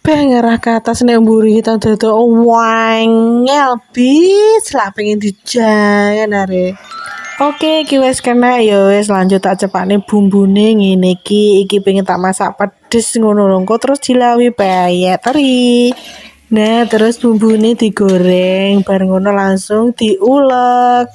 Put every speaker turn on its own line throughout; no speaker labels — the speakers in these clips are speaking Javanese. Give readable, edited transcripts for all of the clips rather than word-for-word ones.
Ngerah ke atas nek mburi kita dodo wangel bis lah pengen dijangan are. Oke, iki wis kena ya wis lanjut tak cepakne bumbune ngene iki pengen tak masak pedes ngono lho. Engko terus dilawi peyek teri. Nah, terus bumbune digoreng, bar ngono langsung diulek.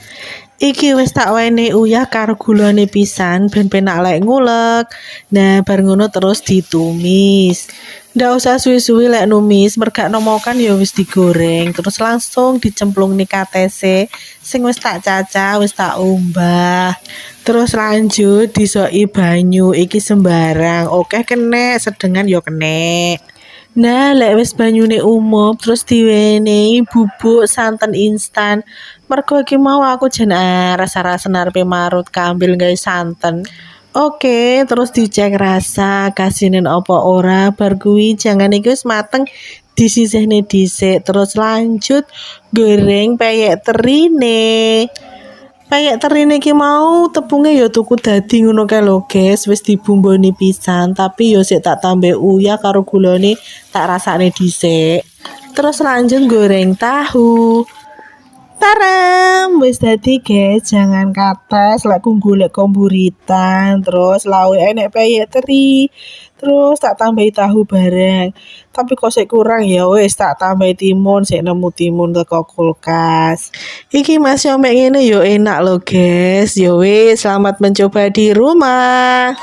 Iki wis tak wene uyah karo gulane pisan ben penak lek ngulek. Nah, bar ngono terus ditumis. Ndak usah suwi-suwi lek numis, mergakno mau kan ya wis digoreng, terus langsung dicemplung nih katese sing wis tak cacah, wis tak umbah. Terus lanjut disoki banyu, iki sembarang. Oke kene, sedengan yo kene. Nah, lek wis banyune umup terus diwenehi bubuk santen instan. Mergo iki mau aku jen rasa-rasa arepe marut kambil gawe santen. Oke, terus dicek rasa, kasinin opo ora, bar kuwi jangan iki wis mateng disisihne dhisik, terus lanjut goreng peyek terine. Peyek terine iki mau tepunge ya tuku dadi ngono kae lho, guys. Wis dibumboni pisan, tapi ya sik tak tambah uyah karo gulane tak rasane dhisik. Terus lanjut goreng tahu. Taram, wis dadi guys, jangan kates lek golek komburitan, terus lawe enek peyek teri, terus tak tambahi tahu bareng. Tapi kok sik kurang ya wis tak tambahi timun, sik nemu timun teko kulkas. Iki masih mek ngene yo enak lho guys. Yo wis, selamat mencoba di rumah.